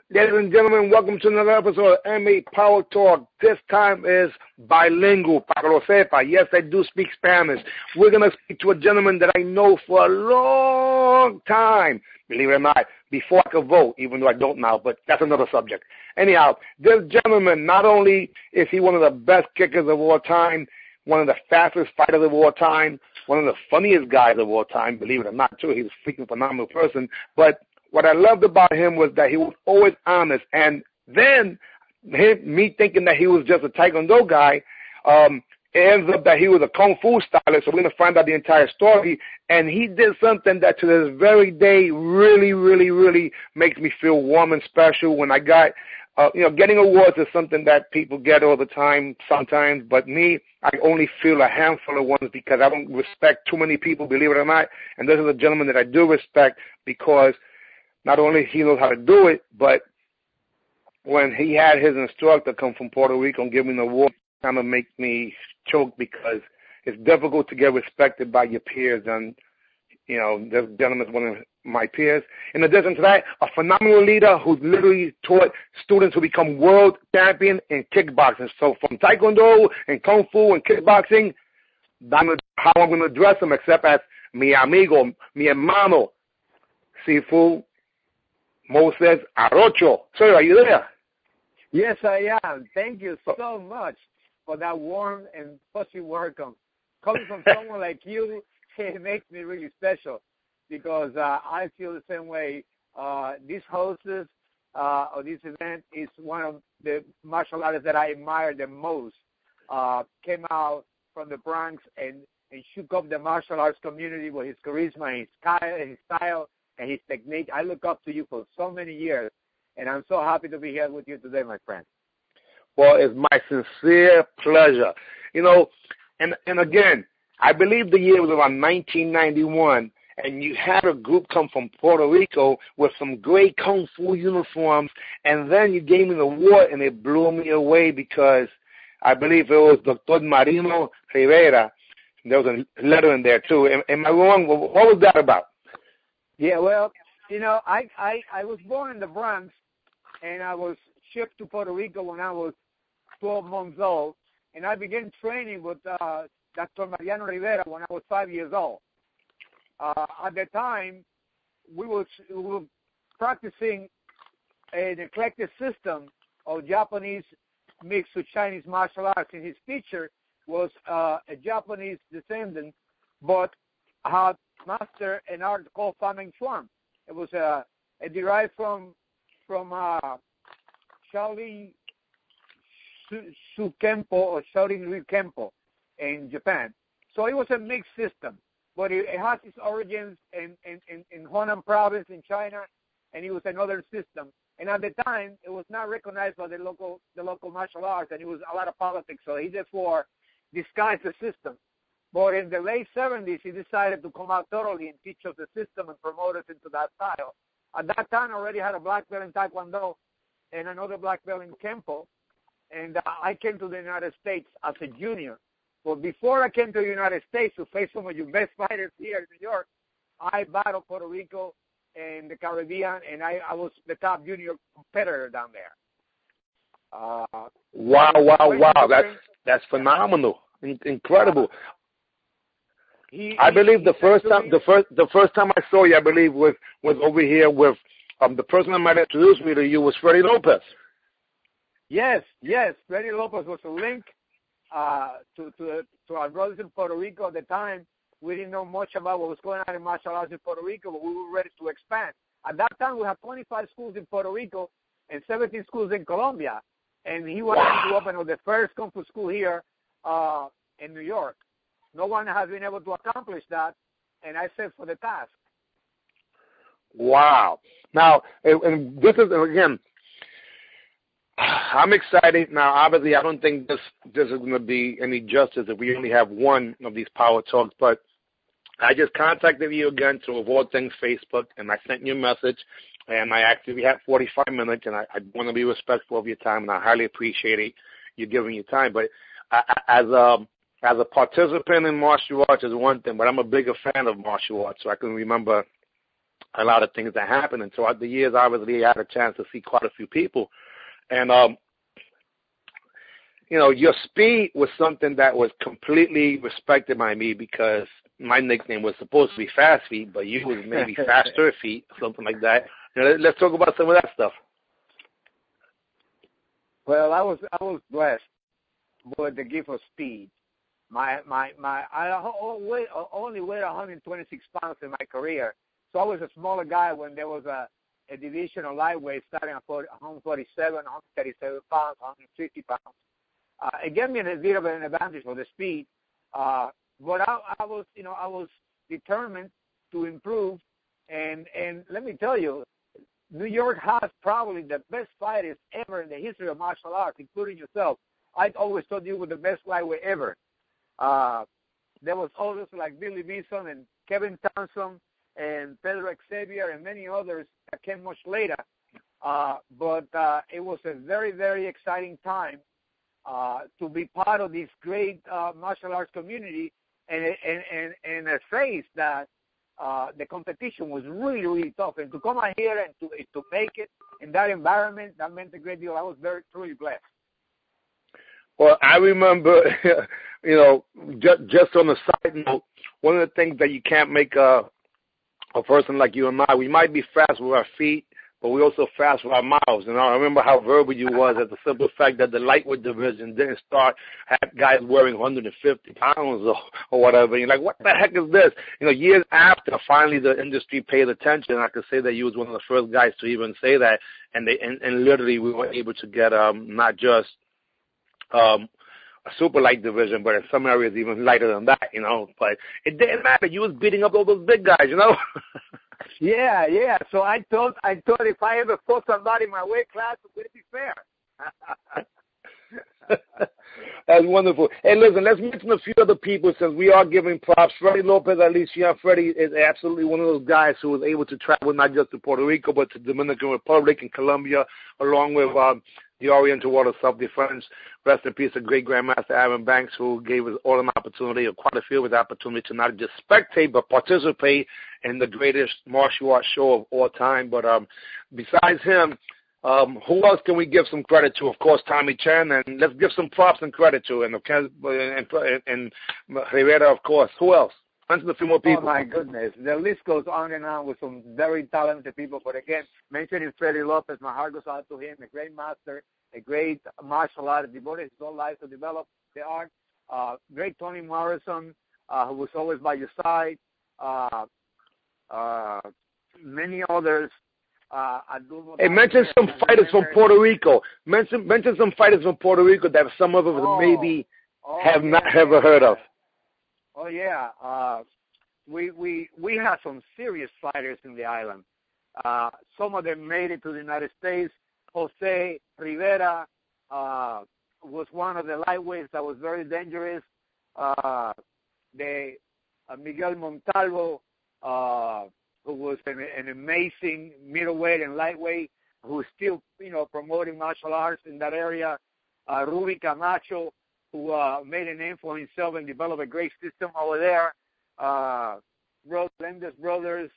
Ladies and gentlemen, welcome to another episode of MA Power Talk. This time is bilingual, para lo sepa. Yes, I do speak Spanish. We're going to speak to a gentleman that I know for a long time, believe it or not, before I could vote, even though I don't now, but that's another subject. Anyhow, this gentleman, not only is he one of the best kickers of all time, one of the fastest fighters of all time, one of the funniest guys of all time, believe it or not, too. He's a freaking phenomenal person, but what I loved about him was that he was always honest. And then me thinking that he was just a Taekwondo guy, it ends up that he was a Kung Fu stylist. So we're going to find out the entire story. And he did something that to this very day really, really, really makes me feel warm and special. When I got, getting awards is something that people get all the time sometimes. But me, I only feel a handful of ones because I don't respect too many people, believe it or not. And this is a gentleman that I do respect because not only he knows how to do it, but when he had his instructor come from Puerto Rico and give me an award, it kind of makes me choke because it's difficult to get respected by your peers. And, this gentleman is one of my peers. In addition to that, a phenomenal leader who's literally taught students to become world champion in kickboxing. So from Taekwondo and Kung Fu and kickboxing, that's how I'm going to address him, except as mi amigo, mi hermano, Sifu, Moises, Arocho. Sir, are you there? Yes, I am. Thank you so much for that warm and fuzzy welcome. Coming from someone like you, it makes me really special because I feel the same way. This hostess of this event is one of the martial artists that I admire the most. Came out from the Bronx and shook up the martial arts community with his charisma, his style, and his technique. I look up to you for so many years, and I'm so happy to be here with you today, my friend. Well, it's my sincere pleasure. And again, I believe the year was around 1991, and you had a group come from Puerto Rico with some great Kung Fu uniforms, and then you gave me the award, and it blew me away because I believe it was Dr. Marino Rivera. There was a letter in there, too. Am I wrong? What was that about? Yeah, well, I was born in the Bronx, and I was shipped to Puerto Rico when I was 12 months old, and I began training with Dr. Mariano Rivera when I was 5 years old. At the time, we were practicing an eclectic system of Japanese mixed with Chinese martial arts, and his teacher was a Japanese descendant, but had master an art called Fameng Chuan. It was derived from Shaolin Shu Kempo or Shaolin Ryu Kempo in Japan. So it was a mixed system, but it has its origins in Hunan province in China, and it was another system. And at the time, it was not recognized by the local martial arts, and it was a lot of politics. So he therefore disguised the system. But in the late 70s, he decided to come out totally and teach us the system and promote us into that style. At that time, I already had a black belt in Taekwondo and another black belt in Kempo. And I came to the United States as a junior. But before I came to the United States to face some of your best fighters here in New York, I battled Puerto Rico and the Caribbean, and I was the top junior competitor down there. Wow! That's phenomenal, incredible. I believe the first time I saw you, I believe was over here with the person that might introduce me to you was Freddie Lopez. Yes, Freddie Lopez was a link to our brothers in Puerto Rico at the time. We didn't know much about what was going on in martial arts in Puerto Rico, but we were ready to expand. At that time, we had 25 schools in Puerto Rico and 17 schools in Colombia, and he wanted to open the first Kung Fu school here in New York. No one has been able to accomplish that, and I set for the task. Wow. Now, and this is, again, I'm excited. Now, obviously, I don't think this is going to be any justice if we only have one of these power talks, but I just contacted you again to avoid things Facebook, and I sent you a message, and I actually had 45 minutes, and I want to be respectful of your time, and I highly appreciate you giving your time. But as a participant in martial arts is one thing, but I'm a bigger fan of martial arts. So I can remember a lot of things that happened. And throughout the years, obviously, I had a chance to see quite a few people. And, your speed was something that was completely respected by me because my nickname was supposed to be Fast Feet, but you was maybe Faster Feet, something like that. Let's talk about some of that stuff. Well, I was blessed with the gift of speed. I only weighed 126 pounds in my career, so I was a smaller guy when there was a division of lightweight starting at 147, 137 pounds, 150 pounds. It gave me a bit of an advantage for the speed, but I was determined to improve, and let me tell you, New York has probably the best fighters ever in the history of martial arts, including yourself. I always thought you were the best lightweight ever. There was others like Billy Bison and Kevin Thompson and Pedro Xavier and many others that came much later. But it was a very, very exciting time to be part of this great martial arts community and a phase that the competition was really, really tough. And to come out here and to make it in that environment, that meant a great deal. I was very, truly blessed. Well, I remember, just on a side note, one of the things that you can't make a person like you and I, we might be fast with our feet, but we're also fast with our mouths. And I remember how verbal you was at the simple fact that the lightweight division didn't start, had guys wearing 150 pounds or whatever. And you're like, what the heck is this? Years after, finally the industry paid attention. I could say that you was one of the first guys to even say that. And literally we were able to get not just a super light division, but in some areas even lighter than that, But it didn't matter. You was beating up all those big guys, Yeah. So I thought if I ever fought somebody in my weight class, would it be fair? That's wonderful. Hey, listen, let's mention a few other people since we are giving props. Freddie Lopez Alicia. Freddie is absolutely one of those guys who was able to travel not just to Puerto Rico, but to Dominican Republic and Colombia, along with the Oriental Water Self-Defense. Rest in peace, a great Grandmaster Aaron Banks, who gave us all an opportunity, or quite a few of the opportunity, to not just spectate, but participate in the greatest martial arts show of all time. But besides him, who else can we give some credit to? Of course, Tommy Chan, and let's give some props and credit to, and Rivera, of course. Who else? Mention a few more people. Oh, my goodness. The list goes on and on with some very talented people. But again, mentioning Freddie Lopez, my heart goes out to him, a great master, a great martial artist, devoted his whole life to develop the art. Great Tony Morrison, who was always by your side. Many others. Hey, mention some fighters from Puerto Rico. Mention some fighters from Puerto Rico that some of us maybe have not ever heard of. Oh yeah, we have some serious fighters in the island. Some of them made it to the United States. Jose Rivera was one of the lightweights that was very dangerous. Miguel Montalvo, who was an amazing middleweight and lightweight, who's still promoting martial arts in that area. Ruby Camacho, who made a name for himself and developed a great system over there. Melendez brothers,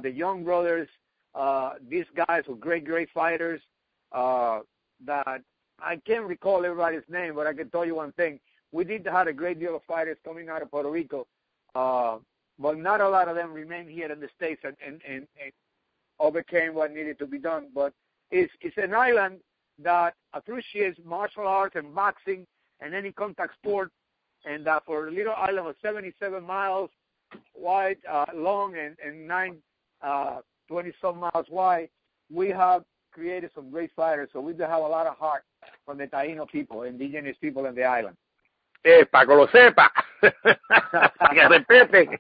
the Young brothers, these guys were great fighters that I can't recall everybody's name, but I can tell you one thing. We did have a great deal of fighters coming out of Puerto Rico, but not a lot of them remained here in the States and overcame what needed to be done. But it's an island that appreciates martial arts and boxing and any contact sport, and that for a little island of 77 miles wide, long, and 20-some miles wide, we have created some great fighters. So we do have a lot of heart from the Taino people, indigenous people in the island. Para que lo sepa. Que repete.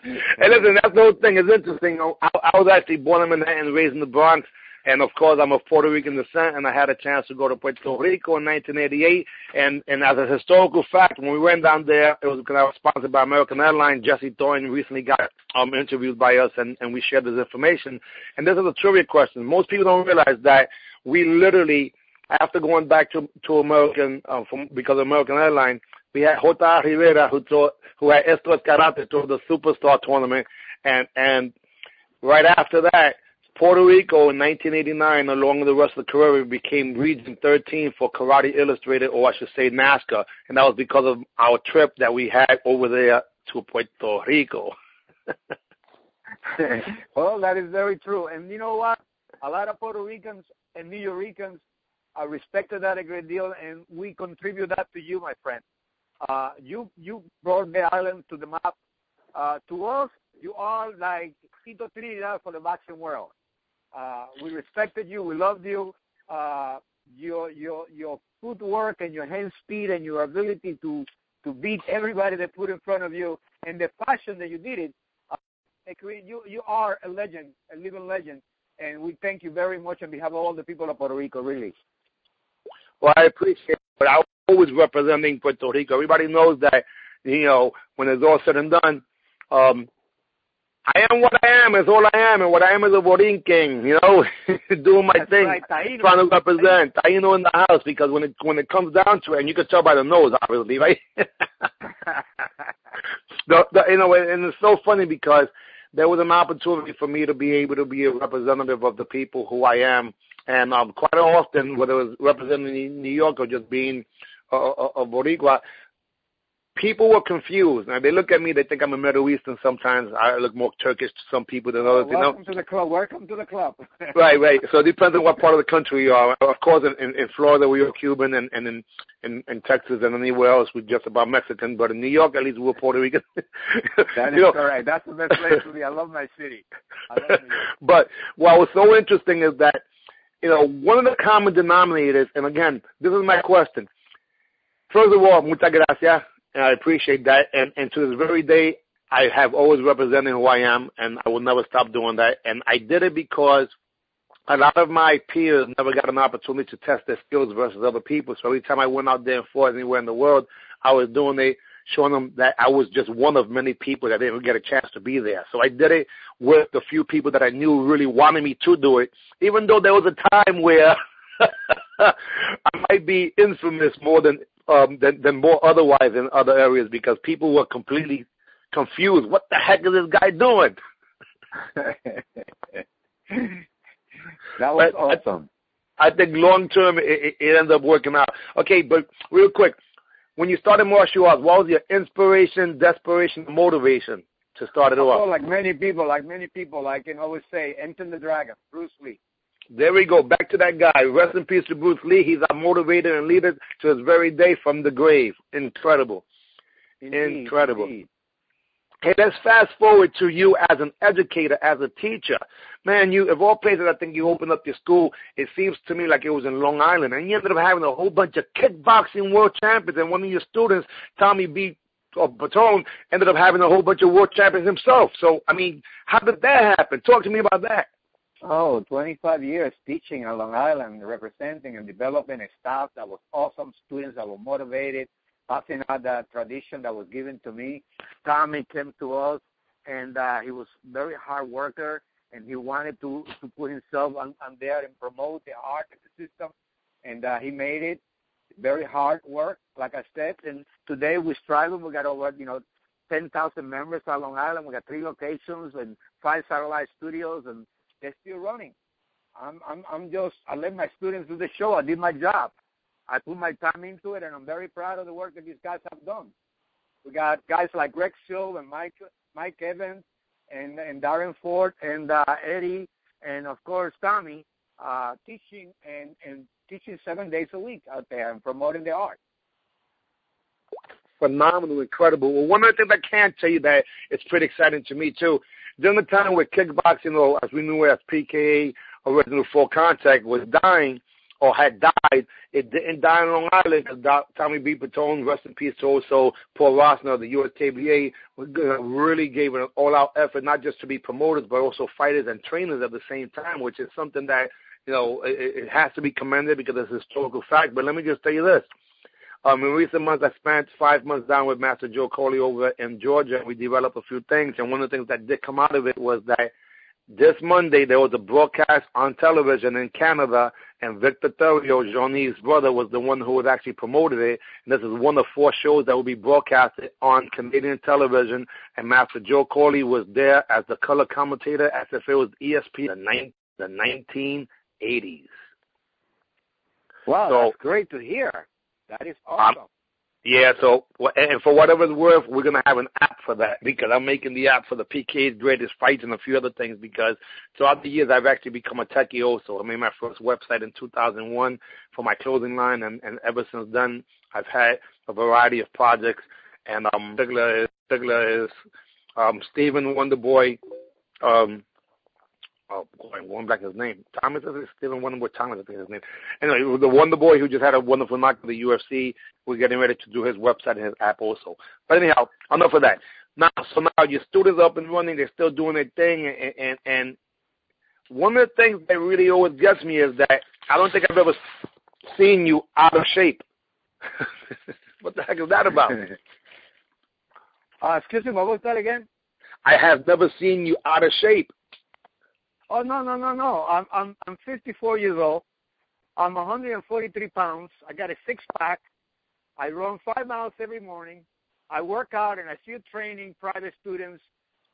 Hey, listen, that's the whole thing. It's interesting. I was actually born in Manhattan and raised in the Bronx. And, of course, I'm of Puerto Rican descent, and I had a chance to go to Puerto Rico in 1988. And as a historical fact, when we went down there, it was because I was sponsored by American Airlines. Jesse Thorne recently got interviewed by us, and we shared this information. And this is a trivia question. Most people don't realize that we literally, after going back to American, because of American Airlines, we had J. Rivera, who had Esto es Karate, through the Superstar tournament, and right after that, Puerto Rico in 1989, along with the rest of the Caribbean, became Region 13 for Karate Illustrated, or I should say NASCAR, and that was because of our trip that we had over there to Puerto Rico. Well, that is very true. And you know what? A lot of Puerto Ricans and New Yorkers respected that a great deal, and we contribute that to you, my friend. You brought the island to the map. To us, you are like Tito Trinidad for the boxing world. We respected you. We loved you. Your footwork and your hand speed and your ability to beat everybody they put in front of you, and the passion that you did it. You are a legend, a living legend, and we thank you very much on behalf of all the people of Puerto Rico, really. Well, I appreciate it, but I'm always representing Puerto Rico. Everybody knows that, when it's all said and done, I am what I am is all I am, and what I am is a Borinquen, doing my thing, right, trying to represent. Taino in the house, because when it comes down to it, and you can tell by the nose, obviously, right? And it's so funny because there was an opportunity for me to be able to be a representative of the people who I am, and quite often, whether it was representing New York or just being a Boricua, people were confused. Now, they look at me, they think I'm a Middle Eastern sometimes. I look more Turkish to some people than others. Welcome to the club. Welcome to the club. Right. So it depends on what part of the country you are. Of course, in Florida, we are Cuban, and in Texas and anywhere else, we're just about Mexican. But in New York, at least, we're Puerto Rican. That is correct. That's the best place to be. I love my city. I love New York. But what was so interesting is that, one of the common denominators, and again, this is my question. First of all, muchas gracias. And I appreciate that. And to this very day, I have always represented who I am, and I will never stop doing that. And I did it because a lot of my peers never got an opportunity to test their skills versus other people. So every time I went out there and fought anywhere in the world, I was doing it, showing them that I was just one of many people that didn't get a chance to be there. So I did it with the few people that I knew really wanted me to do it, even though there was a time where I might be infamous more than more otherwise in other areas, because people were completely confused. What the heck is this guy doing? That was awesome. I think long term it ended up working out. Okay, but real quick, when you started martial arts, what was your inspiration, desperation, motivation to start it off? Like many people, I can always say, Enter the Dragon, Bruce Lee. There we go. Back to that guy. Rest in peace to Bruce Lee. He's our motivator and leader to this very day from the grave. Incredible. Incredible. Indeed. Hey, let's fast forward to you as an educator, as a teacher. Man, you, of all places, I think you opened up your school. It seems to me like it was in Long Island. And you ended up having a whole bunch of kickboxing world champions. And one of your students, Tommy B. Patone, ended up having a whole bunch of world champions himself. So, how did that happen? Talk to me about that. 25 years teaching on Long Island, representing and developing a staff that was awesome, students that were motivated, passing out that tradition that was given to me. Tommy came to us, and he was very hard worker, and he wanted to put himself on there and promote the art of the system, and he made it. Very hard work, like I said, and today we're striving. We got over, 10,000 members on Long Island. We got 3 locations and 5 satellite studios, and they're still running. I let my students do the show. I did my job. I put my time into it, and I'm very proud of the work that these guys have done. We got guys like Greg Silv and Mike Evans and Darren Ford and Eddie and, of course, Tommy teaching and teaching 7 days a week out there and promoting the art. Phenomenal, incredible. Well, one of the things I can tell you that it's pretty exciting to me, too. During the time where kickboxing, or as we knew it as PKA, original full contact, was dying or had died, it didn't die on Long Island because Tommy B. Patone, rest in peace, also Paul Rossner, the USKBA, really gave an all-out effort, not just to be promoters, but also fighters and trainers at the same time, which is something that, it has to be commended because it's a historical fact. But let me just tell you this. In recent months, I spent 5 months down with Master Joe Coley over in Georgia, and we developed a few things. And one of the things that did come out of it was that this Monday there was a broadcast on television in Canada, and Victor Thurio, Johnny's brother, was the one who had actually promoted it. And this is one of 4 shows that will be broadcasted on Canadian television, and Master Joe Corley was there as the color commentator as if it was ESPN the 1980s. Wow, so, that's great to hear. That is awesome. Yeah, so, and for whatever it's worth, we're going to have an app for that, because I'm making the app for the PK's Greatest Fights and a few other things, because throughout the years I've actually become a techie also. I made my first website in 2001 for my clothing line, and ever since then I've had a variety of projects, and particular is Stephen Wonderboy, oh boy, I'm going back his name. Thomas, is it? Stephen Wonderboy Thomas, I think his name. Anyway, the Wonderboy who just had a wonderful knock with the UFC. We're getting ready to do his website and his app also. But anyhow, enough of that. Now your students up and running, they're still doing their thing, and one of the things that really always gets me is that I don't think I've ever seen you out of shape. What the heck is that about? Excuse me, what was that again? I have never seen you out of shape. Oh, no. I'm 54 years old. I'm 143 pounds. I got a 6-pack. I run 5 miles every morning. I work out and I still training private students.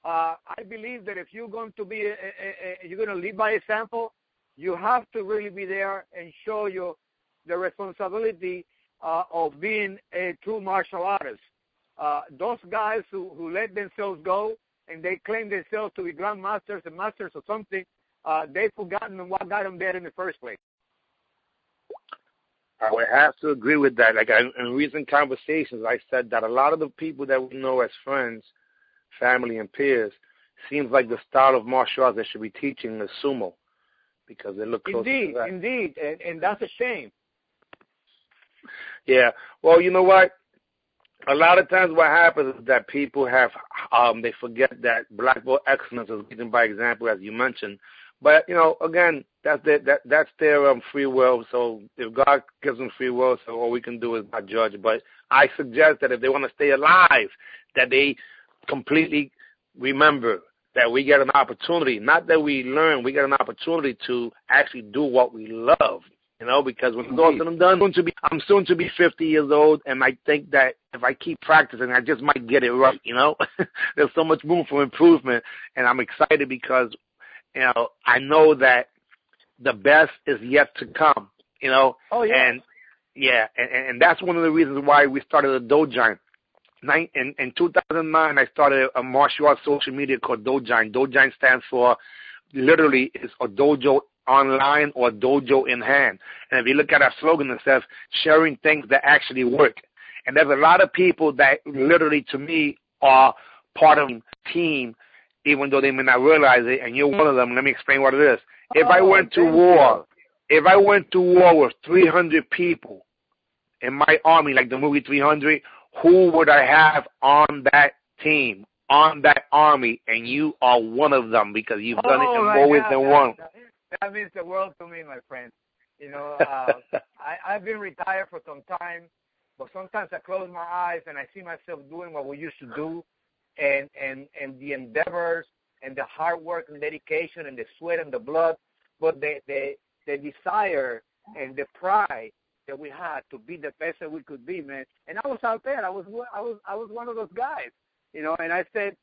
I believe that if you're going to be, you're going to lead by example, you have to really be there and show you the responsibility of being a true martial artist. Those guys who let themselves go, and they claim themselves to be grandmasters and masters or something, they've forgotten what got them there in the first place. I would have to agree with that. Like in recent conversations, I said that a lot of the people that we know as friends, family, and peers, seems like the style of martial arts they should be teaching is sumo, because they look close to that. Indeed, and that's a shame. Yeah. Well, you know what? A lot of times what happens is that people have, they forget that black belt excellence is leading by example, as you mentioned. But, again, that's their free will. So if God gives them free will, so all we can do is not judge. But I suggest that if they want to stay alive, that they completely remember that we get an opportunity, not that we learn, we get an opportunity to actually do what we love. Because when it's all said and done, I'm soon to be 50 years old, and I think that if I keep practicing, I just might get it right, There's so much room for improvement, and I'm excited because, I know that the best is yet to come, Oh, yeah. And that's one of the reasons why we started a Dojine. In 2009, I started a martial arts social media called Dojine. Dojine stands for, literally, is a dojo online or dojo in hand. And if you look at our slogan, it says sharing things that actually work. And there's a lot of people that literally, to me, are part of the team, even though they may not realize it, and you're one of them. Let me explain what it is. If I went to war with 300 people in my army, like the movie 300, who would I have on that team, on that army? And you are one of them, because you've done it in more ways than one. That means the world to me, my friend. I've been retired for some time, but sometimes I close my eyes and I see myself doing what we used to do, and the endeavors and the hard work and dedication and the sweat and the blood, but the desire and the pride that we had to be the best that we could be, man. And I was out there. I was one of those guys, And I said,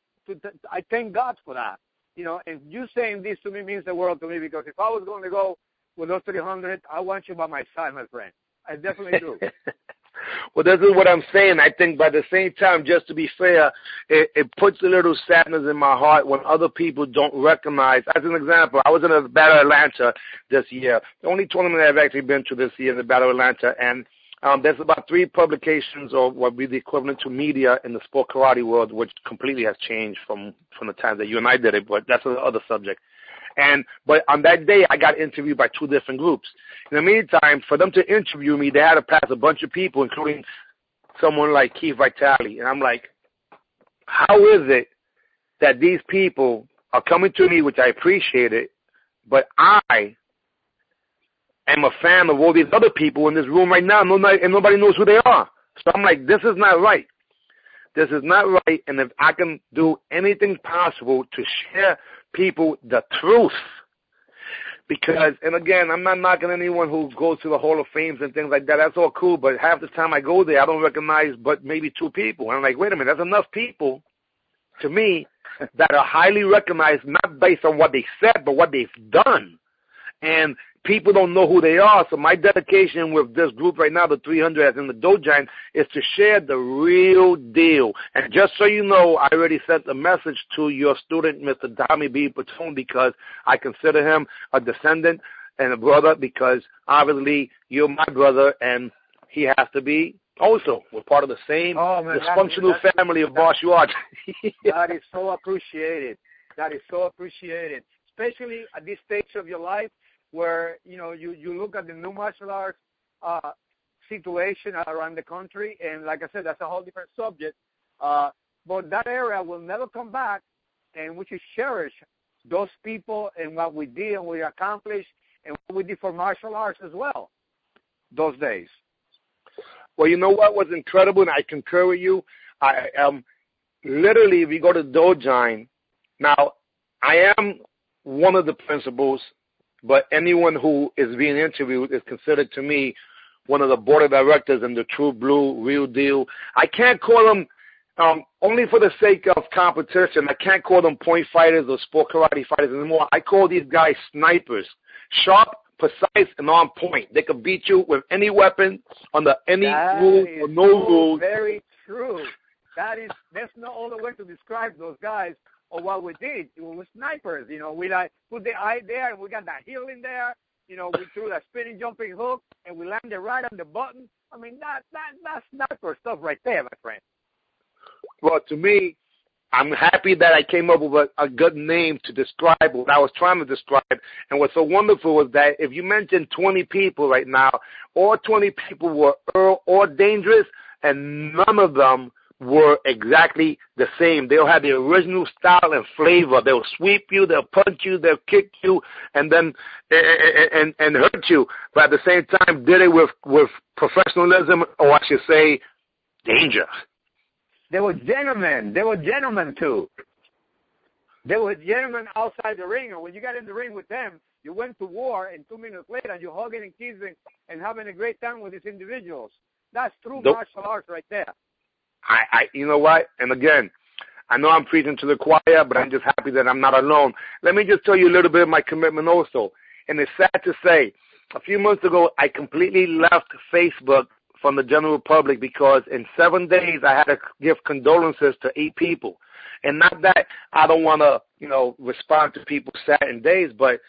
I thank God for that. And you saying this to me means the world to me, because if I was going to go with those 300, I want you by my side, my friend. I definitely do. Well, this is what I'm saying. I think by the same time, just to be fair, it puts a little sadness in my heart when other people don't recognize. As an example, I was in the Battle of Atlanta this year. The only tournament I've actually been to this year is the Battle of Atlanta, and there's about 3 publications, or what would be the equivalent to media in the sport karate world, which completely has changed from the time that you and I did it, but that's another subject. But on that day, I got interviewed by 2 different groups. In the meantime, for them to interview me, they had to pass a bunch of people, including someone like Keith Vitale. And I'm like, how is it that these people are coming to me, which I appreciate it, but I am a fan of all these other people in this room right now, and nobody knows who they are. So I'm like, this is not right. This is not right, and if I can do anything possible to share people the truth. Because, and again, I'm not knocking anyone who goes to the Hall of Fames and things like that. That's all cool, but half the time I go there, I don't recognize but maybe 2 people. And I'm like, wait a minute, that's enough people, to me, that are highly recognized, not based on what they said, but what they've done. And people don't know who they are. So my dedication with this group right now, the 300 as in the Dojine, is to share the real deal. And just so you know, I already sent a message to your student, Mr. Tommy B. Patone, because I consider him a descendant and a brother, because obviously you're my brother and he has to be also. We're part of the same dysfunctional family of martial arts. That is so appreciated. That is so appreciated, especially at this stage of your life, where, you know, you look at the new martial arts situation around the country, and like I said, that's a whole different subject. But that area will never come back, and we should cherish those people and what we did and we accomplished and what we did for martial arts as well those days. Well, you know what was incredible, and I concur with you. Literally, if you go to Dojine, now, I am one of the principals, but anyone who is being interviewed is considered to me one of the board of directors and the true blue, real deal. I can't call them, only for the sake of competition, I can't call them point fighters or sport karate fighters anymore. I call these guys snipers, sharp, precise, and on point. They could beat you with any weapon, under any rules or no rules. Very true. That's no other way to describe those guys. Or what we did, we were snipers. You know, we like put the eye there, and we got that heel in there. You know, we threw that spinning jumping hook, and we landed right on the button. I mean, that's sniper stuff right there, my friend. Well, to me, I'm happy that I came up with a good name to describe what I was trying to describe. And what's so wonderful was that if you mentioned 20 people right now, all 20 people were or dangerous, and none of them were exactly the same. They'll have the original style and flavor. They'll sweep you, they'll punch you, they'll kick you, and then and hurt you. But at the same time, did it with professionalism, or I should say, danger. They were gentlemen. They were gentlemen too. They were gentlemen outside the ring, and when you got in the ring with them, you went to war, and 2 minutes later, you're hugging and kissing and having a great time with these individuals. That's true martial arts right there. You know what? And again, I know I'm preaching to the choir, but I'm just happy that I'm not alone. Let me just tell you a little bit of my commitment also. And it's sad to say, a few months ago, I completely left Facebook from the general public because in 7 days, I had to give condolences to 8 people. And not that I don't want to, respond to people's sad days, but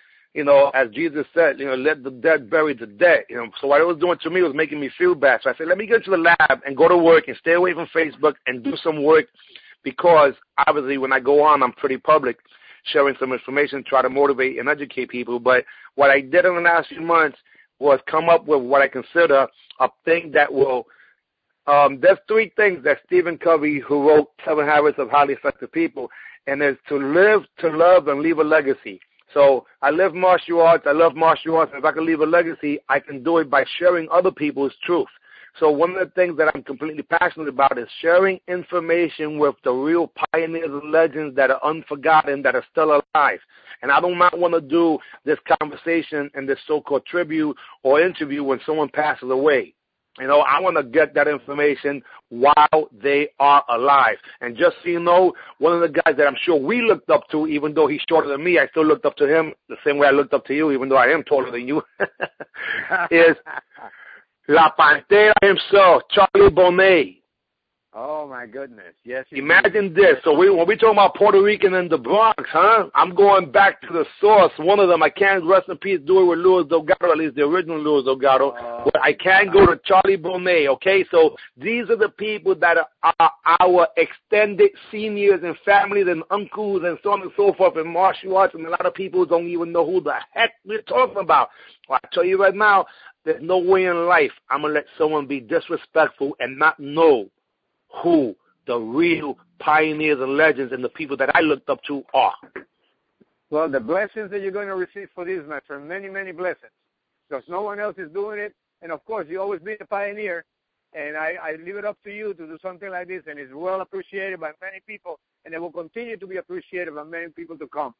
as Jesus said, let the dead bury the dead. So what it was doing to me was making me feel bad. So I said, let me get to the lab and go to work and stay away from Facebook and do some work, because obviously when I go on, I'm pretty public, sharing some information, try to motivate and educate people. But what I did in the last few months was come up with what I consider a thing that will, there's 3 things that Stephen Covey, who wrote 7 Habits of Highly Effective People, and it's to live, to love, and leave a legacy. So I live martial arts, I love martial arts, and if I can leave a legacy, I can do it by sharing other people's truth. So one of the things that I'm completely passionate about is sharing information with the real pioneers and legends that are unforgotten, that are still alive. And I do not want to do this conversation and this so-called tribute or interview when someone passes away. I want to get that information while they are alive. And just so you know, one of the guys that I'm sure we looked up to, even though he's shorter than me, I still looked up to him the same way I looked up to you, even though I am taller than you, is La Pantera himself, Charlie Bonet. Oh, my goodness. Yes. Imagine this. So when we talk about Puerto Rican and the Bronx, I'm going back to the source. One of them, I can't, rest in peace, do it with Luis Delgado, at least the original Luis Delgado. But I can go to Charlie Bonet, okay? So these are the people that are our extended seniors and families and uncles and so on and so forth in martial arts, and a lot of people don't even know who the heck we're talking about. Well, I tell you right now, there's no way in life I'm going to let someone be disrespectful and not know who the real pioneers and legends and the people that I looked up to are. Well, the blessings that you're going to receive for this, my friend, many, many blessings, because no one else is doing it. And, of course, you always been a pioneer, and I leave it up to you to do something like this, and it's well appreciated by many people, and it will continue to be appreciated by many people to come.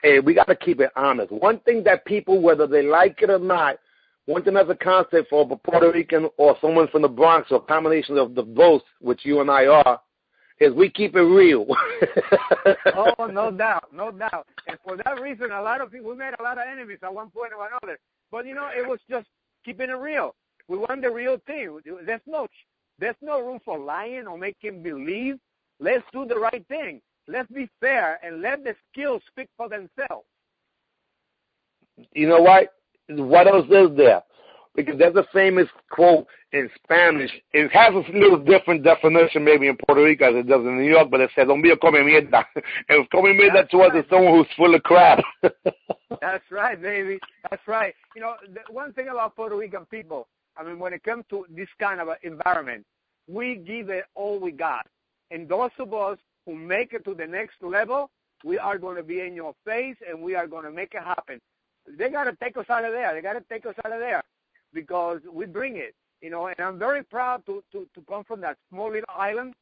hey, we got to keep it honest. One thing that people, whether they like it or not, one thing as a concept for a Puerto Rican or someone from the Bronx or a combination of the both, which you and I are, is we keep it real. Oh, no doubt, no doubt. And for that reason, a lot of people, we made a lot of enemies at one point or another. But, you know, it was just keeping it real. We want the real thing. There's no room for lying or making believe. Let's do the right thing. Let's be fair and let the skills speak for themselves. You know what? What else is there? Because there's a famous quote in Spanish. It has a little different definition maybe in Puerto Rico as it does in New York, but it says, "Don't be a come mierda." And come mierda to us is someone who's full of crap. That's right, baby. That's right. You know, the one thing about Puerto Rican people, I mean, when it comes to this kind of environment, we give it all we got. And those of us who make it to the next level, we are going to be in your face and we are going to make it happen. They got to take us out of there. Because we bring it, you know, and I'm very proud to come from that small little island.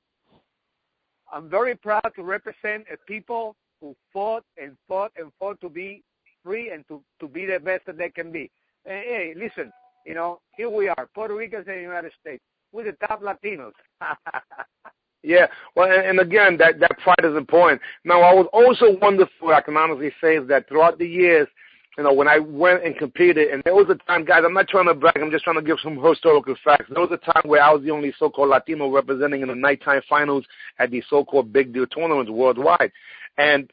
I'm very proud to represent a people who fought to be free and to be the best that they can be. Hey, listen, you know, here we are, Puerto Ricans in the United States. We're the top Latinos. Yeah, well, and again, that pride is important. Now, I was also wonderful, I can honestly say, is that throughout the years, you know, when I went and competed, and there was a time, guys, I'm not trying to brag, I'm just trying to give some historical facts. There was a time where I was the only so-called Latino representing in the nighttime finals at the so-called big deal tournaments worldwide. And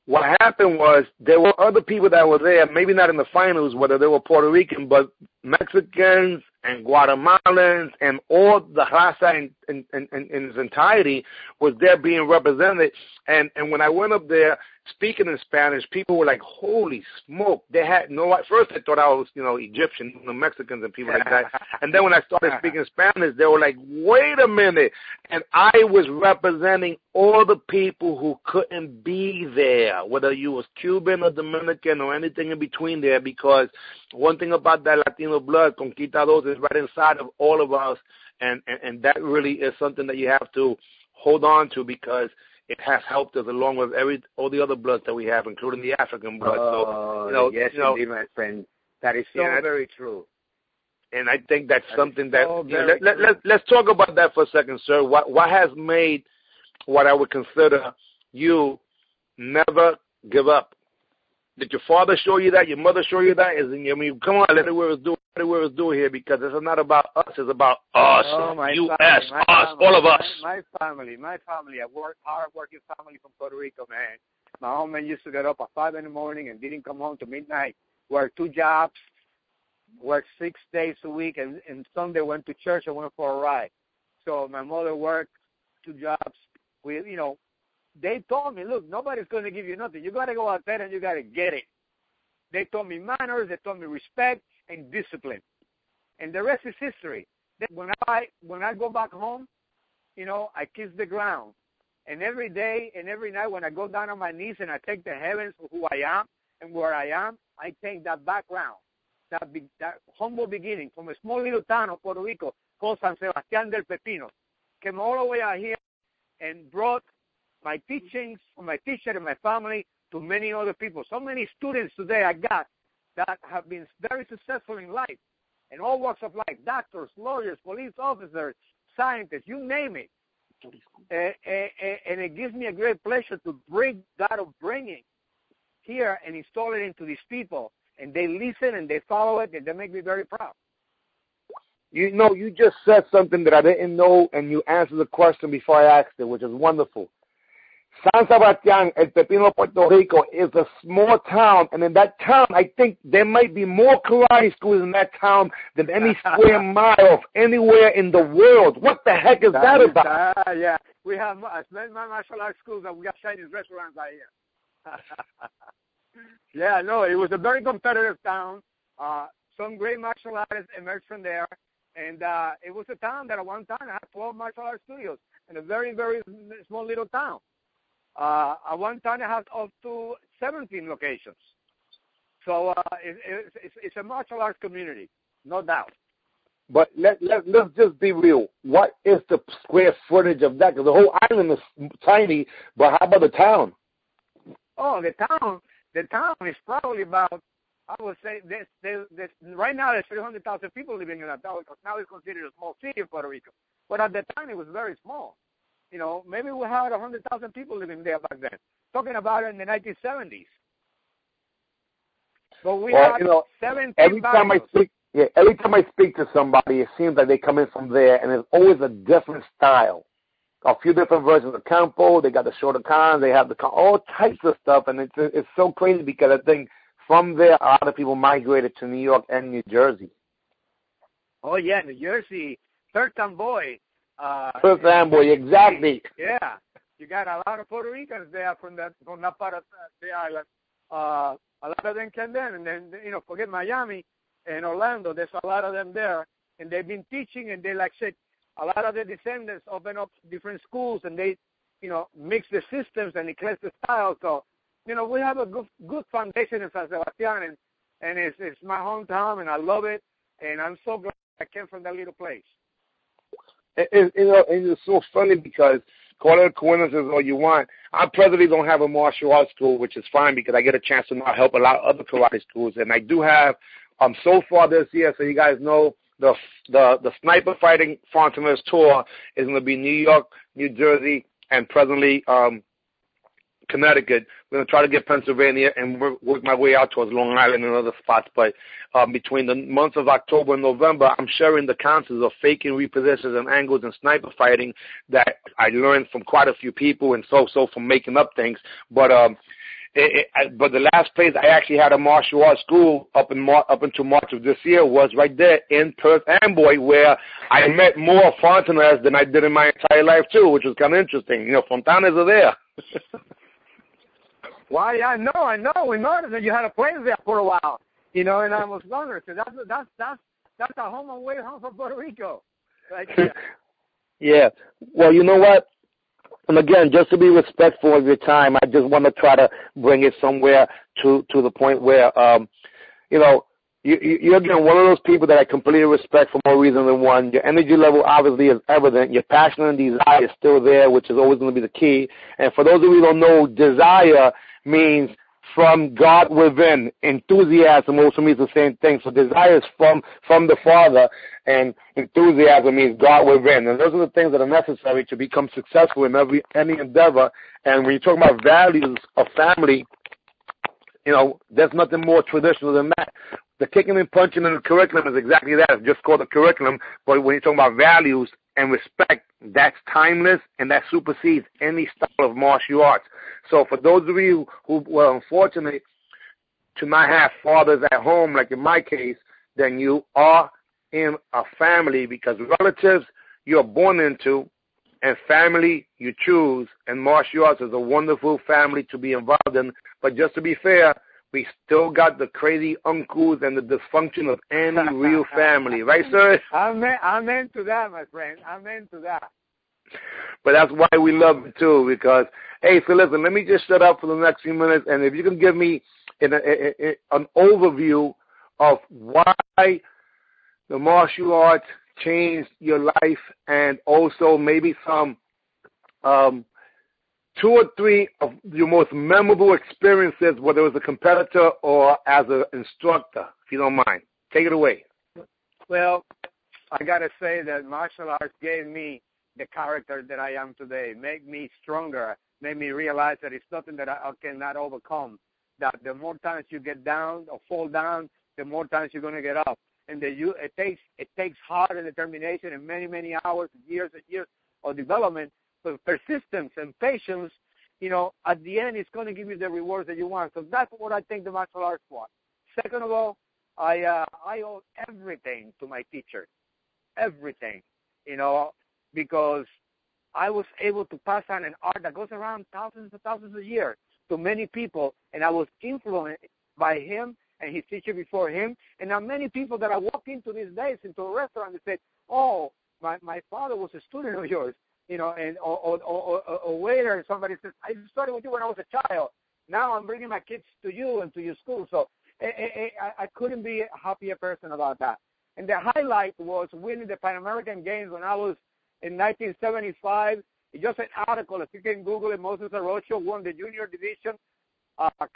what happened was there were other people that were there, maybe not in the finals, whether they were Puerto Rican, but Mexicans and Guatemalans and all the raza in its entirety was there being represented. And when I went up there speaking in Spanish, people were like, holy smoke. They had no, at first I thought I was, you know, Egyptian, you know, Mexicans and people like that. And then when I started speaking Spanish, they were like, wait a minute. And I was representing all the people who couldn't be there, whether you was Cuban or Dominican or anything in between there, because one thing about that Latino blood, conquistados, is right inside of all of us. And that really is something that you have to hold on to, because it has helped us along with all the other bloods that we have, including the African blood. Oh, so, you know, yes, indeed, my friend. That is so very true. And I think that's something that you know, let's talk about that for a second, sir. What has made what I would consider you never give up? Did your father show you that? Your mother show you that? I mean, come on, let it where it's due here, because it's not about us. It's about us, U.S., us, all of us. My family. I work hard-working family from Puerto Rico, man. My home man used to get up at 5 in the morning and didn't come home to midnight. Worked 2 jobs, worked 6 days a week, and Sunday went to church and went for a ride. So my mother worked 2 jobs. They told me, look, nobody's going to give you nothing. You got to go out there and you got to get it. They taught me manners, they taught me respect and discipline. And the rest is history. When I go back home, you know, I kiss the ground. And every day and every night when I go down on my knees and I thank the heavens for who I am and where I am, I thank that background, that humble beginning from a small little town of Puerto Rico called San Sebastián del Pepino. Came all the way out here and brought my teachings from my teacher and my family to many other people. So many students today I got that have been very successful in life, in all walks of life, doctors, lawyers, police officers, scientists, you name it. And it gives me a great pleasure to bring that upbringing here and install it into these people. And they listen and they follow it, and they make me very proud. You know, you just said something that I didn't know, and you answered the question before I asked it, which is wonderful. San Sebastián, El Pepino, Puerto Rico, is a small town, and in that town, I think there might be more karate schools in that town than any square mile of anywhere in the world. What the heck is that about? Yeah, we have many martial arts schools, and we have Chinese restaurants out here. Yeah, no, it was a very competitive town. Some great martial artists emerged from there, and it was a town that at one time had 12 martial arts studios in a very, very small little town. At one time, it has up to 17 locations. So it's a martial arts community, no doubt. But let's just be real. What is the square footage of that? Because the whole island is tiny, but how about the town? Oh, the town The town is probably about, I would say, right now there's 300,000 people living in that town, because now it's considered a small city in Puerto Rico. But at the time, it was very small. You know, maybe we had 100,000 people living there back then. Talking about it in the 1970s. But we had 17 every time I speak to somebody, it seems like they come in from there, and there's always a different style. A few different versions of campo. They got the shorter cons. They have all types of stuff, and it's so crazy because I think from there a lot of people migrated to New York and New Jersey. Oh yeah, New Jersey, Third Amboy. First Amboy, exactly. Yeah, you got a lot of Puerto Ricans there from that part of the island. A lot of them came there, and then forget Miami and Orlando. There's a lot of them there, and they've been teaching, and they like said. A lot of the descendants open up different schools, and they, mix the systems and eclipse the style. So, we have a good foundation in San Sebastián, and it's my hometown, and I love it, and I'm so glad I came from that little place. It's so funny because call it a coincidence all you want. I presently don't have a martial arts school, which is fine because I get a chance to now help a lot of other karate schools, and I do have so far this year, so you guys know. The Sniper Fighting Fontainers tour is going to be New York, New Jersey, and presently Connecticut. We're going to try to get Pennsylvania and work my way out towards Long Island and other spots. But between the months of October and November, I'm sharing the concepts of faking repositions and angles and sniper fighting that I learned from quite a few people and so from making up things. But but the last place I actually had a martial arts school up until March of this year was right there in Perth Amboy, where I met more Fontaners than I did in my entire life too, which was kind of interesting. Fontanes are there. Well, yeah, I know. We know that you had a place there for a while, and I was wondering. So that's a home away home from Puerto Rico. Right there. Yeah. Well, you know what? And again, just to be respectful of your time, I just want to try to bring it somewhere to the point where, you're again one of those people that I completely respect for more reason than one. Your energy level obviously is evident. Your passion and desire is still there, which is always going to be the key. And for those of you who don't know, desire means from God within. Enthusiasm also means the same thing. So desire is from the Father, and enthusiasm means God within. And those are the things that are necessary to become successful in any endeavor. And when you talk about values of family, there's nothing more traditional than that. The kicking and punching in the curriculum is exactly that. It's just called a curriculum. But when you're talking about values and respect, that's timeless, and that supersedes any style of martial arts. So for those of you who were unfortunate to not have fathers at home, like in my case, then you are in a family, because relatives you're born into and family you choose, and martial arts is a wonderful family to be involved in. But just to be fair, we still got the crazy uncles and the dysfunction of any real family. Right, sir? I'm into that, my friend. I'm into that. But that's why we love it, too, because, hey, so listen, let me just shut up for the next few minutes, and if you can give me an overview of why the martial arts changed your life, and also maybe some 2 or 3 of your most memorable experiences, whether it was a competitor or as an instructor, if you don't mind. Take it away. Well, I got to say that martial arts gave me the character that I am today, make me stronger, made me realize that it's nothing that I cannot overcome, that the more times you get down or fall down, the more times you're going to get up. And it takes heart and determination and many, many hours, years and years of development, but persistence and patience, at the end, it's going to give you the rewards that you want. So that's what I think the martial arts was. Second of all, I owe everything to my teacher, everything, because I was able to pass on an art that goes around thousands and thousands a year to many people, and I was influenced by him and his teacher before him. And now many people that I walk into these days into a restaurant and say, oh, my father was a student of yours, and or a waiter, and somebody says, I started with you when I was a child. Now I'm bringing my kids to you and to your school. So I couldn't be a happier person about that. And the highlight was winning the Pan American Games when I was in 1975. It's just an article. If you can Google it, Moises Arocho won the junior division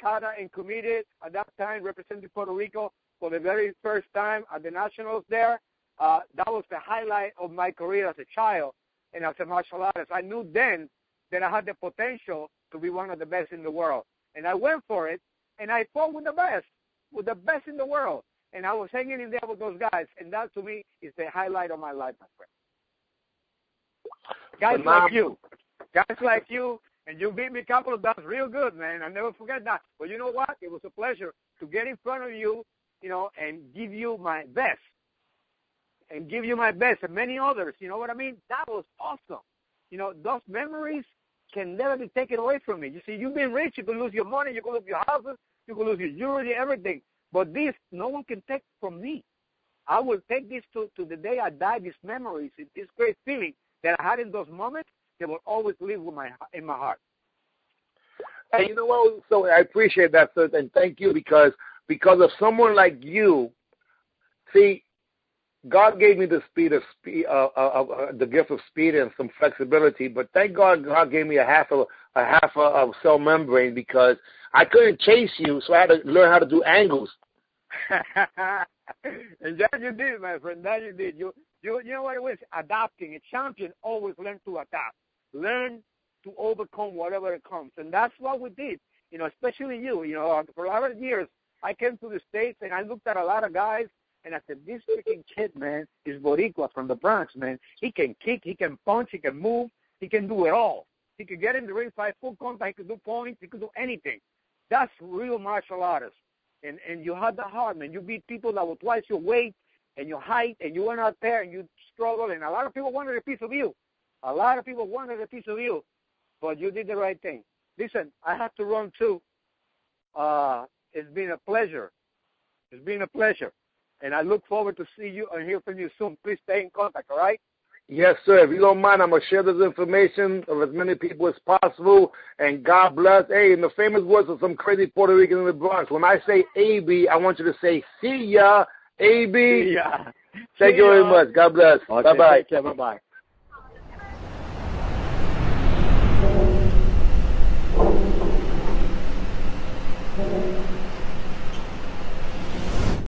kata and committed at that time, representing Puerto Rico for the very first time at the Nationals there. That was the highlight of my career as a child and as a martial artist. I knew then that I had the potential to be one of the best in the world. And I went for it, and I fought with the best in the world. And I was hanging in there with those guys, and that to me is the highlight of my life, my friend. Guys like you, and you beat me a couple of times real good, man. I'll never forget that. But you know what? It was a pleasure to get in front of you, and give you my best. And many others, you know what I mean? That was awesome. Those memories can never be taken away from me. You see, you've been rich, you can lose your money, you can lose your houses, you can lose your jewelry, everything. But this, no one can take from me. I will take this to the day I die, these memories, this great feeling that I had in those moments, they will always live in my heart. And you know what? So I appreciate that, sir, and thank you because of someone like you. See, God gave me the gift of speed and some flexibility, but thank God gave me a half of cell membrane because I couldn't chase you, so I had to learn how to do angles. And that you did, my friend. That you did. You know what it was? Adapting. A champion always learns to adapt. Learn to overcome whatever it comes, and that's what we did. Especially you. For a lot of years, I came to the States and I looked at a lot of guys. And I said, this freaking kid, man, is Boricua from the Bronx, man. He can kick, he can punch, he can move, he can do it all. He could get in the ring, fight full contact, he could do points, he could do anything. That's real martial artists. And you had the heart, man. You beat people that were twice your weight and your height, and you went out there and you struggled, and a lot of people wanted a piece of you. But you did the right thing. Listen, I have to run too. It's been a pleasure. And I look forward to see you and hear from you soon. Please stay in contact, all right? Yes, sir. If you don't mind, I'm going to share this information with as many people as possible. And God bless. Hey, in the famous words of some crazy Puerto Rican in the Bronx, when I say A.B., I want you to say, see ya, A.B. See ya. Thank you very much. God bless. Okay, bye-bye. Take care. Bye-bye.